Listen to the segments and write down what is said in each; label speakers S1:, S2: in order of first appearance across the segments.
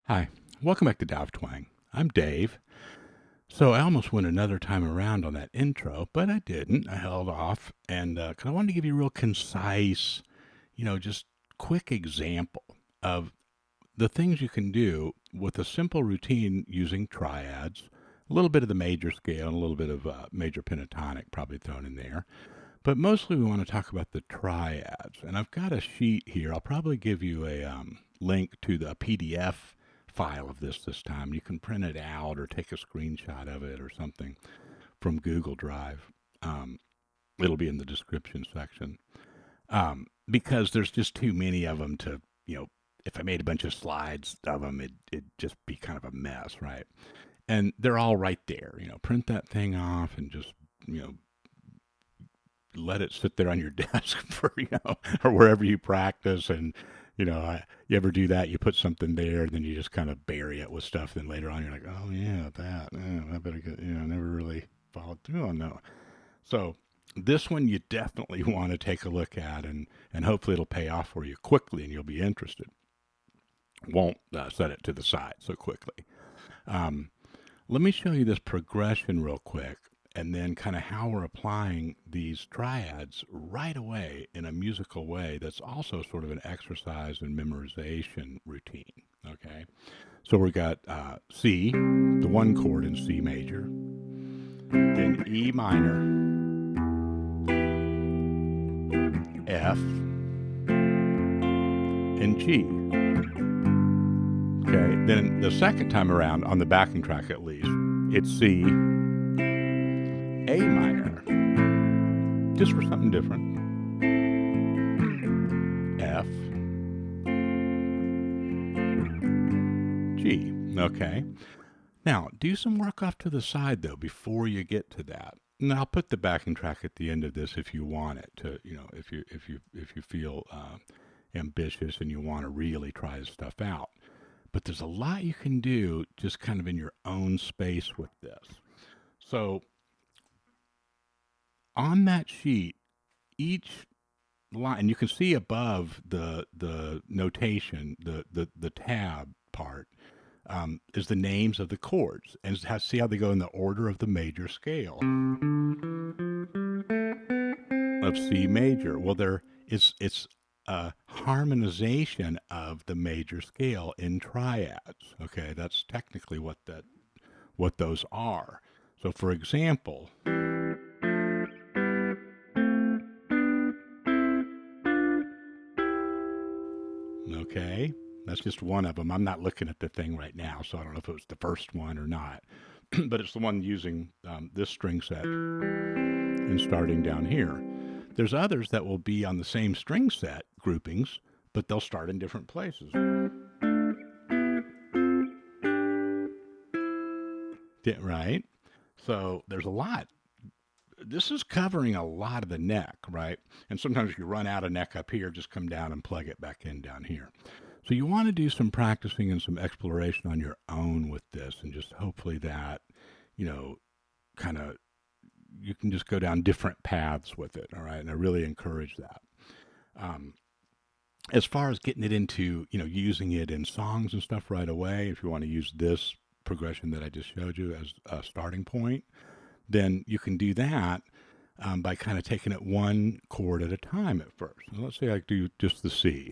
S1: Hi, welcome back to Dive Twang. I'm Dave. So I almost went another time around on that intro, but I didn't. I held off, and 'cause I wanted to give you a real concise, just quick example of the things you can do with a simple routine using triads, a little bit of the major scale, and a little bit of major pentatonic probably thrown in there. But mostly we want to talk about the triads. And I've got a sheet here. I'll probably give you a link to the PDF file of this time. You can print it out or take a screenshot of it or something from Google Drive. It'll be in the description section. Because there's just too many of them to, if I made a bunch of slides of them, it'd just be kind of a mess, right? And they're all right there. Print that thing off and just, let it sit there on your desk for, or wherever you practice. And, you ever do that? You put something there and then you just kind of bury it with stuff. Then later on, you're like, oh, yeah, that. I better get, never really followed through on that. So this one you definitely want to take a look at, and hopefully it'll pay off for you quickly and you'll be interested. Won't set it to the side so quickly. Let me show you this progression real quick, and then kind of how we're applying these triads right away in a musical way that's also sort of an exercise and memorization routine. Okay, so we got C, the one chord in C major, then E minor, F, and G. Okay, then the second time around, on the backing track at least, it's C, A minor, just for something different, F, G. Okay. Now, do some work off to the side though before you get to that. And I'll put the backing track at the end of this if you want it to, if you feel ambitious and you want to really try this stuff out. But there's a lot you can do just kind of in your own space with this. So on that sheet, each line, and you can see above the notation, the tab part, is the names of the chords, and see how they go in the order of the major scale of C major. Well, it's a harmonization of the major scale in triads. Okay, that's technically what those are. So, for example, okay, that's just one of them. I'm not looking at the thing right now, so I don't know if it was the first one or not. But it's the one using this string set and starting down here. There's others that will be on the same string set groupings, but they'll start in different places. Right? So there's a lot. This is covering a lot of the neck, right? And sometimes you run out of neck up here, just come down and plug it back in down here. So you want to do some practicing and some exploration on your own with this, and just hopefully that, kind of, you can just go down different paths with it, all right? And I really encourage that. As far as getting it into, using it in songs and stuff right away, if you want to use this progression that I just showed you as a starting point, then you can do that by kind of taking it one chord at a time at first. So let's say I do just the C.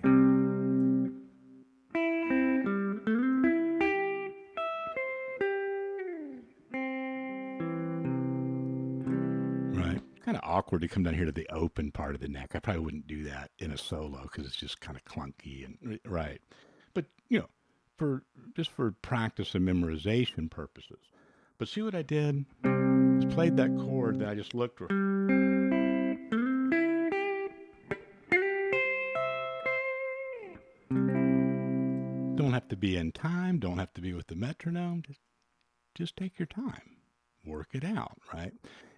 S1: Right. Kind of awkward to come down here to the open part of the neck. I probably wouldn't do that in a solo because it's just kind of clunky and right. But for practice and memorization purposes. But see what I did? Just played that chord that I just looked for. don't have to be in time, don't have to be with the metronome. Just take your time, work it out, right?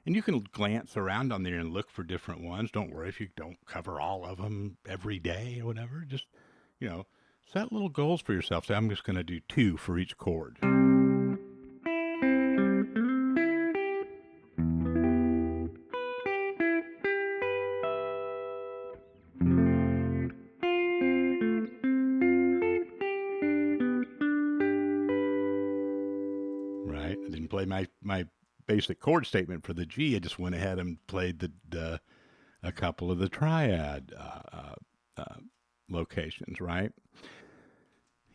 S1: And you can glance around on there and look for different ones. Don't worry if you don't cover all of them every day or whatever. Just, set little goals for yourself. Say, I'm just going to do 2 for each chord. Right? I didn't play my basic chord statement for the G. I just went ahead and played a couple of the triad locations, right?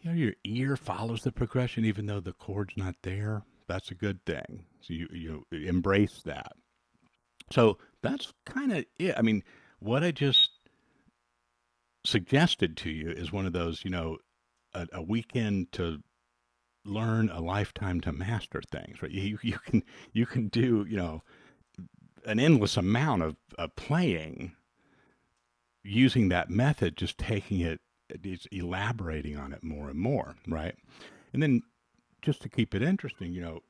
S1: Your ear follows the progression even though the chord's not there. That's a good thing. So you embrace that. So that's kind of it. I mean, what I just suggested to you is one of those, a weekend to learn, a lifetime to master things, right? You can do, an endless amount of playing using that method, just taking it's elaborating on it more and more, right? And then just to keep it interesting,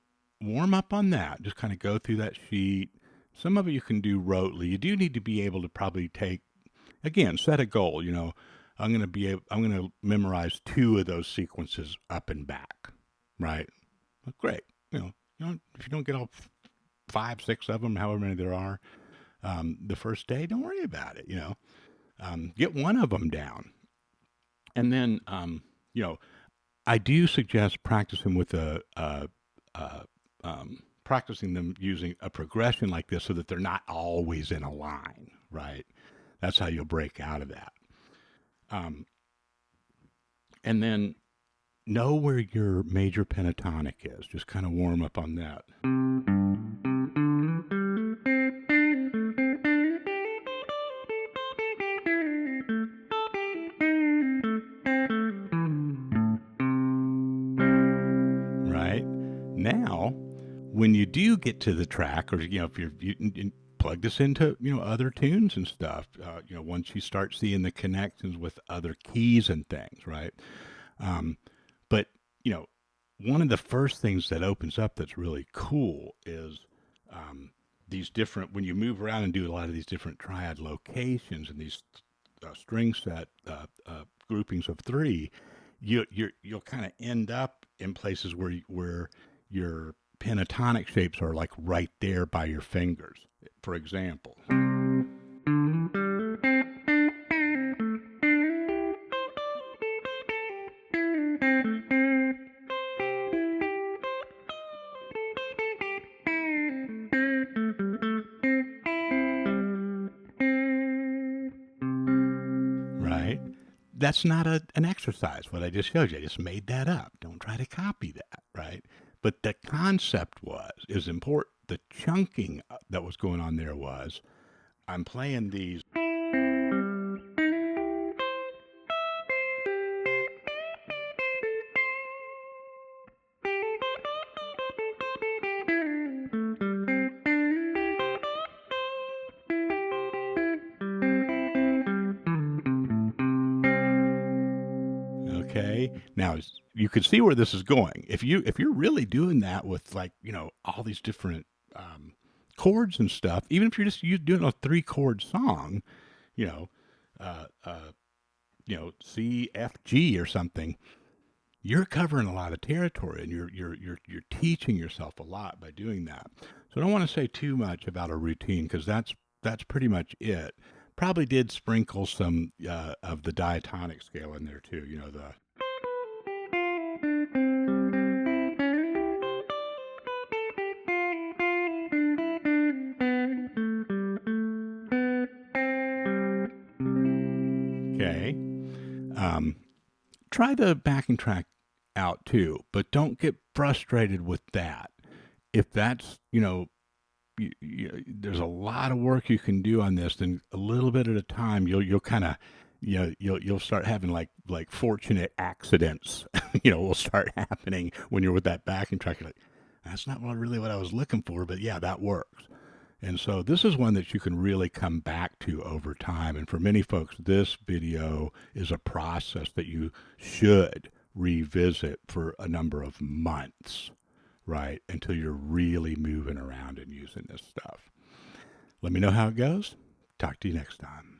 S1: warm up on that. Just kind of go through that sheet. Some of it you can do rotely. You do need to be able to probably again, set a goal. I'm going to memorize 2 of those sequences up and back, right? Well, great. If you don't get all 5, 6 of them, however many there are, the first day, don't worry about it. Get one of them down, and then I do suggest practicing with practicing them using a progression like this so that they're not always in a line, right? That's how you'll break out of that. And then know where your major pentatonic is. Just kind of warm up on that. Right? Now, when you do get to the track, or if you plug this into other tunes and stuff, once you start seeing the connections with other keys and things, right? But one of the first things that opens up that's really cool is these different, when you move around and do a lot of these different triad locations and these string set groupings of 3, you'll kind of end up in places where your pentatonic shapes are like right there by your fingers. For example, right? That's not an exercise, what I just showed you. I just made that up. Don't try to copy that, right? But the concept is important. The chunking that was going on there was, I'm playing these. Okay. Now you can see where this is going. If you're really doing that with all these different chords and stuff, even if you're just doing a 3-chord song, you know, C, F, G or something, you're covering a lot of territory, and you're teaching yourself a lot by doing that. So I don't want to say too much about a routine because that's pretty much it. Probably did sprinkle some of the diatonic scale in there too. The okay. Try the backing track out too, but don't get frustrated with that. If that's there's a lot of work you can do on this, then a little bit at a time, you'll kind of you'll start having like fortunate accidents will start happening when you're with that backing track. You're like, that's not really what I was looking for, but yeah, that works. And so this is one that you can really come back to over time. And for many folks, this video is a process that you should revisit for a number of months, right? Until you're really moving around and using this stuff. Let me know how it goes. Talk to you next time.